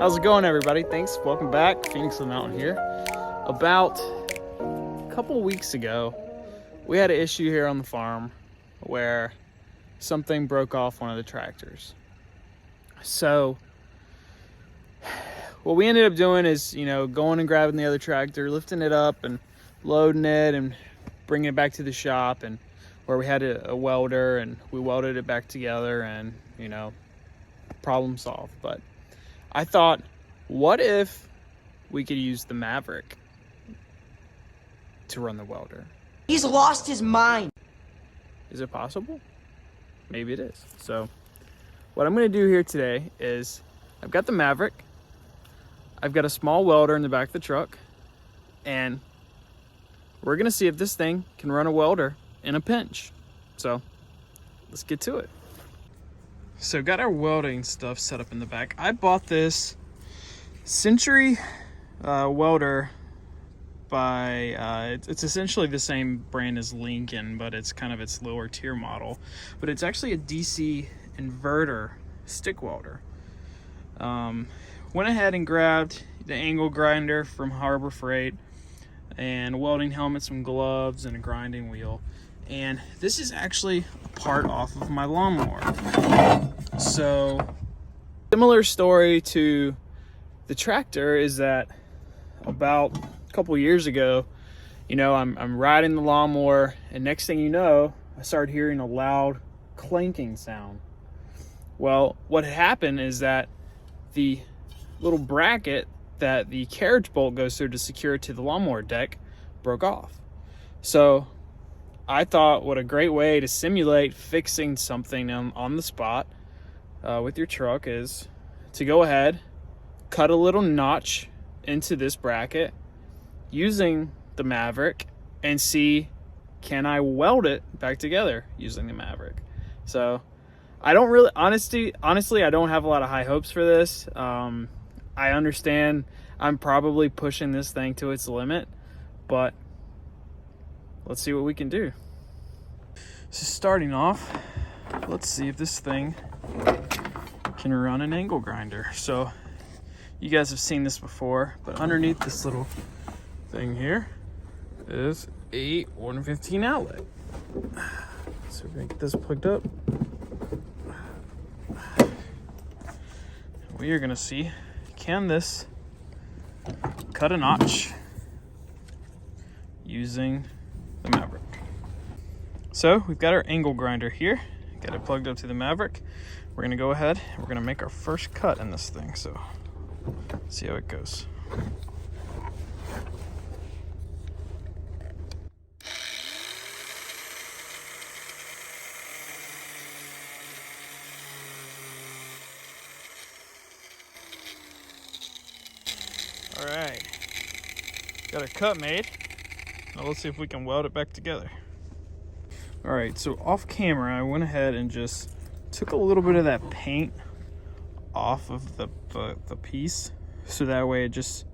How's it going, everybody? Thanks. Welcome back. Phoenix the Mountain here. About a couple weeks ago, we had an issue here on the farm where something broke off one of the tractors. So what we ended up doing is, going and grabbing the other tractor, lifting it up and loading it and bringing it back to the shop, and where we had a welder, and we welded it back together, and problem solved. But I thought, what if we could use the Maverick to run the welder? He's lost his mind. Is it possible? Maybe it is. So what I'm going to do here today is, I've got the Maverick, I've got a small welder in the back of the truck, and we're going to see if this thing can run a welder in a pinch. So let's get to it. So got our welding stuff set up in the back. I bought this Century welder by, it's essentially the same brand as Lincoln, but it's kind of its lower tier model. But it's actually a DC inverter stick welder. Went ahead and grabbed the angle grinder from Harbor Freight, and a welding helmet, some gloves, and a grinding wheel. And this is actually a part off of my lawnmower. So similar story to the tractor is that about a couple years ago, I'm riding the lawnmower, and next thing you know, I started hearing a loud clanking sound. Well, what had happened is that the little bracket that the carriage bolt goes through to secure it to the lawnmower deck broke off. So I thought, what a great way to simulate fixing something on the spot with your truck is to go ahead, cut a little notch into this bracket using the Maverick, and see, can I weld it back together using the Maverick? So I don't really, honestly, I don't have a lot of high hopes for this. I understand I'm probably pushing this thing to its limit, but let's see what we can do. So starting off, let's see if this thing can run an angle grinder. So you guys have seen this before, but underneath this little thing here is a 115 outlet. So we're gonna get this plugged up. We are gonna see, can this cut a notch using the Maverick? So we've got our angle grinder here, got it plugged up to the Maverick. We're gonna go ahead and we're gonna make our first cut in this thing. So see how it goes. All right, got our cut made. Now let's see if we can weld it back together. All right, so off camera, I went ahead and just took a little bit of that paint off of the piece, so that way it just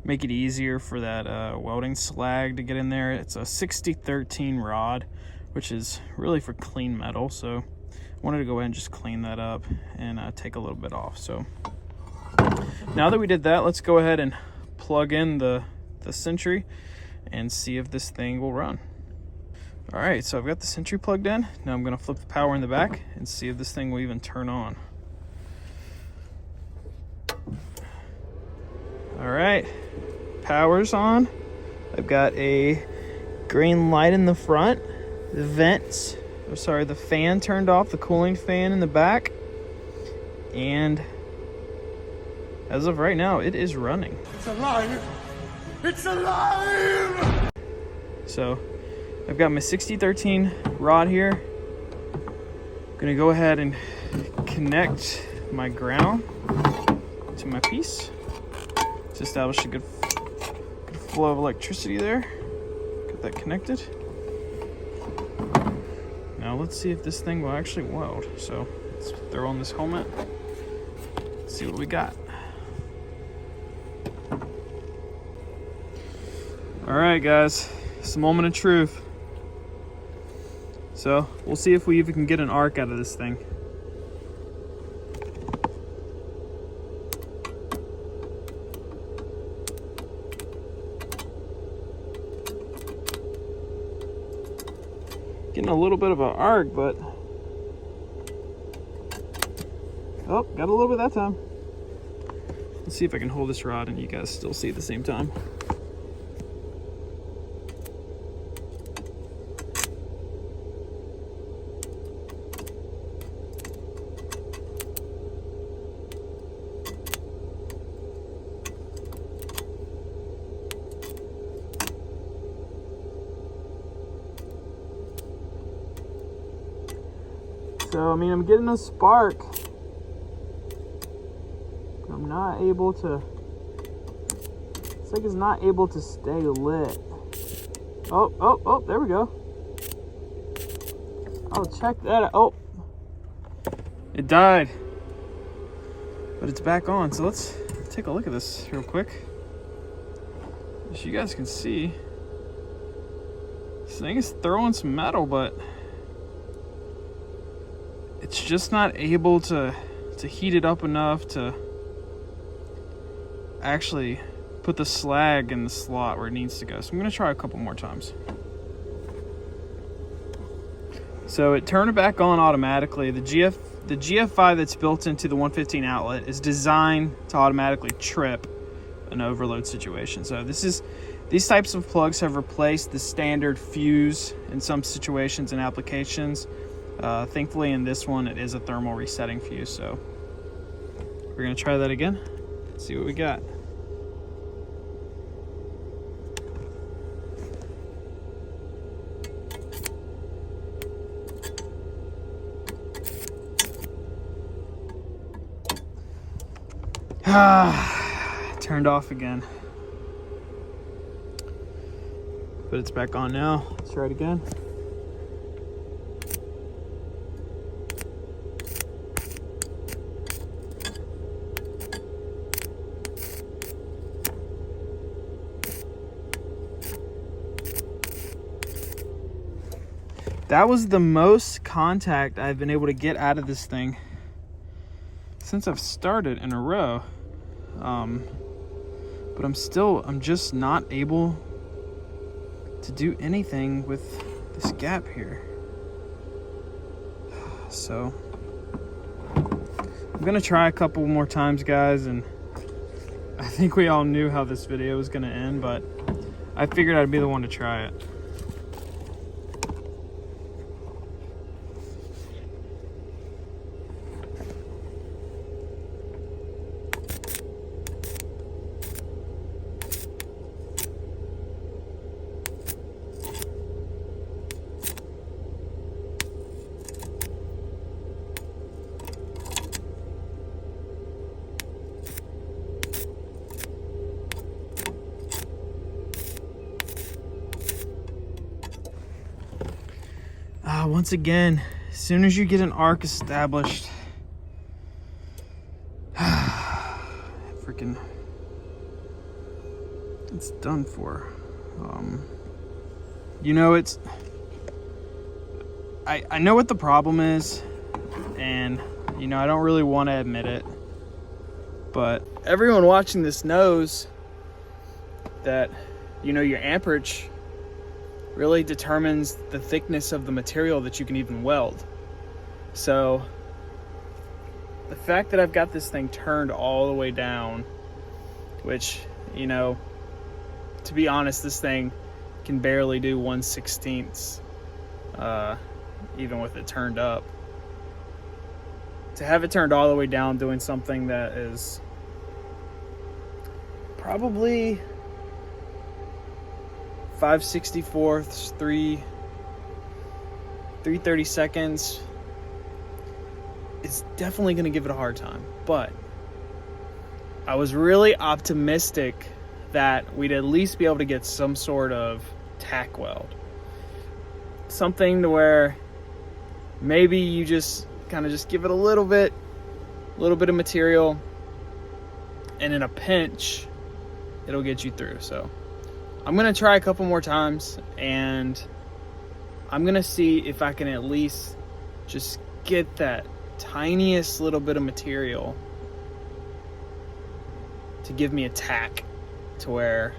make it easier for that welding slag to get in there. It's a 60-13 rod, which is really for clean metal, so I wanted to go ahead and just clean that up and take a little bit off. So now that we did that, let's go ahead and plug in the Century and see if this thing will run. All right, so I've got the Century plugged in. Now I'm gonna flip the power in the back and see if this thing will even turn on. All right, power's on. I've got a green light in the front. The fan turned off, the cooling fan in the back. And as of right now, it is running. It's alive! It's alive! So I've got my 60-13 rod here. I'm gonna go ahead and connect my ground to my piece to establish a good flow of electricity there. Get that connected. Now let's see if this thing will actually weld. So let's throw on this helmet. Let's see what we got. All right, guys, it's the moment of truth. So we'll see if we even can get an arc out of this thing. Getting a little bit of an arc, but oh, got a little bit that time. Let's see if I can hold this rod and you guys still see at the same time. So, I mean, I'm getting a spark. I'm not able to, it's like it's not able to stay lit. Oh, there we go. Oh, check that out. Oh, it died. But it's back on. So let's take a look at this real quick. As you guys can see, this thing is throwing some metal, but it's just not able to heat it up enough to actually put the slag in the slot where it needs to go. So I'm gonna try a couple more times. So it turned it back on automatically. The GF5 that's built into the 115 outlet is designed to automatically trip an overload situation. So these types of plugs have replaced the standard fuse in some situations and applications. Thankfully in this one it is a thermal resetting fuse, so we're gonna try that again. Let's see what we got. Turned off again, but it's back on now. Let's try it again. That was the most contact I've been able to get out of this thing since I've started in a row. But I'm just not able to do anything with this gap here. So I'm gonna try a couple more times, guys, and I think we all knew how this video was gonna end, but I figured I'd be the one to try it. Once again, as soon as you get an arc established, freaking, it's done for. You know, I know what the problem is, and you know, I don't really want to admit it, but everyone watching this knows that, you know, your amperage really determines the thickness of the material that you can even weld. So the fact that I've got this thing turned all the way down, which, you know, to be honest, this thing can barely do 1/16 even with it turned up. To have it turned all the way down doing something that is probably 5/64, 3/30 seconds, it's definitely going to give it a hard time. But I was really optimistic that we'd at least be able to get some sort of tack weld. Something to where maybe you just kind of just give it a little bit of material, and in a pinch, it'll get you through. So I'm gonna try a couple more times, and I'm gonna see if I can at least just get that tiniest little bit of material to give me a tack to where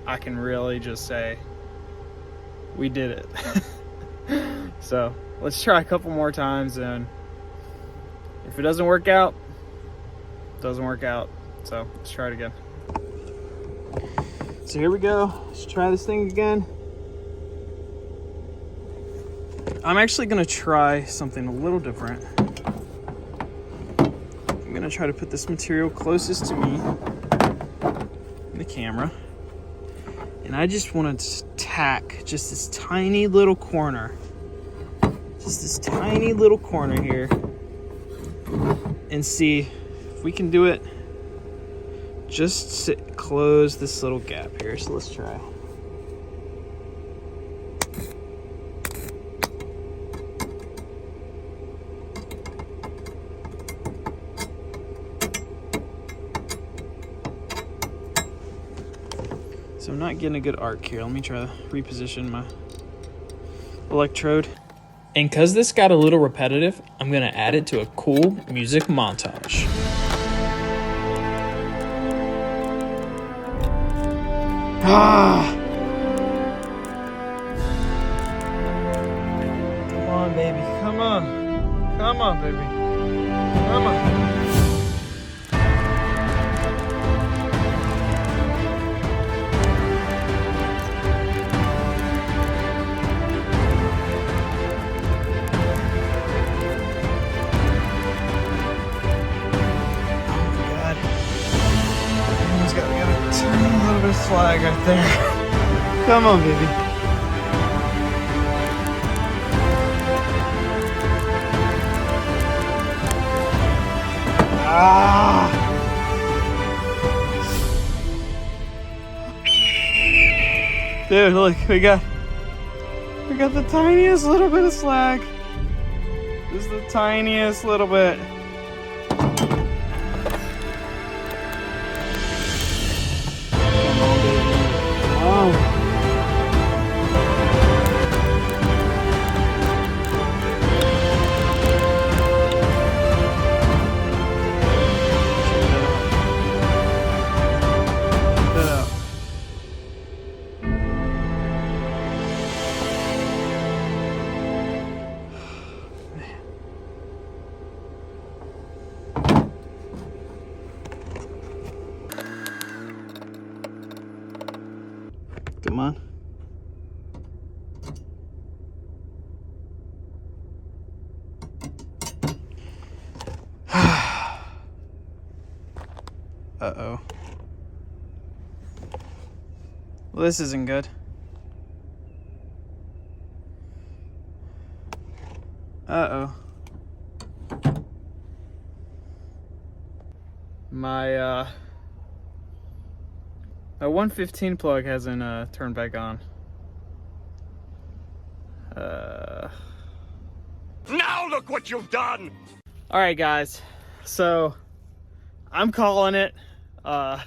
I can really just say, we did it. So let's try a couple more times, and if it doesn't work out, it doesn't work out. So let's try it again. So here we go. Let's try this thing again. I'm actually gonna try something a little different. I'm gonna try to put this material closest to me in the camera. And I just want to tack just this tiny little corner. Just this tiny little corner here. And see if we can do it. Just close this little gap here. So let's try. So I'm not getting a good arc here. Let me try to reposition my electrode. And because this got a little repetitive, I'm going to add it to a cool music montage. Come on, baby. Come on. Come on, baby. Come on. Flag right there. Come on, baby. Dude, look, we got the tiniest little bit of slag. Just the tiniest little bit. Come on. Uh-oh. Well, this isn't good. Uh-oh. My 115 plug hasn't turned back on. Now look what you've done! Alright guys, so I'm calling it. I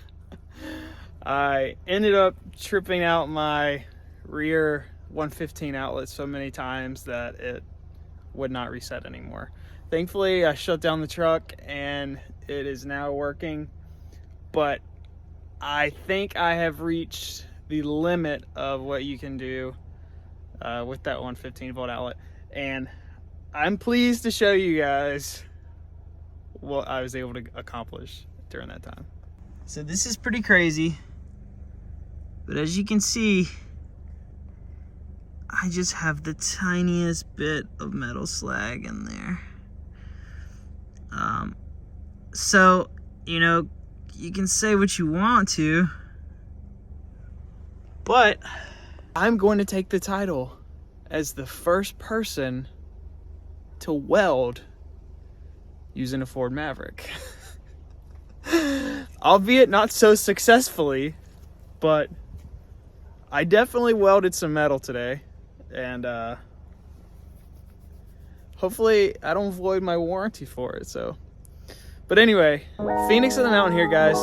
ended up tripping out my rear 115 outlet so many times that it would not reset anymore. Thankfully, I shut down the truck and it is now working, but I think I have reached the limit of what you can do with that 115 volt outlet, and I'm pleased to show you guys what I was able to accomplish during that time. So this is pretty crazy, but as you can see, I just have the tiniest bit of metal slag in there. So, you know, you can say what you want to, but I'm going to take the title as the first person to weld using a Ford Maverick. Albeit not so successfully, but I definitely welded some metal today, and hopefully I don't void my warranty for it. So, but anyway, Phoenix of the Mountain here, guys.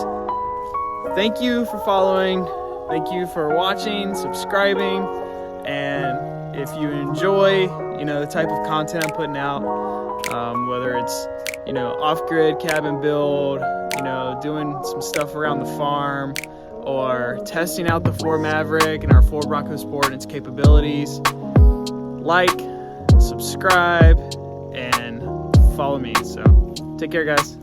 Thank you for following. Thank you for watching, subscribing, and if you enjoy, you know, the type of content I'm putting out, whether it's, you know, off-grid cabin build, you know, doing some stuff around the farm, or testing out the Ford Maverick and our Ford Bronco Sport and its capabilities, like, subscribe, and follow me. So take care, guys.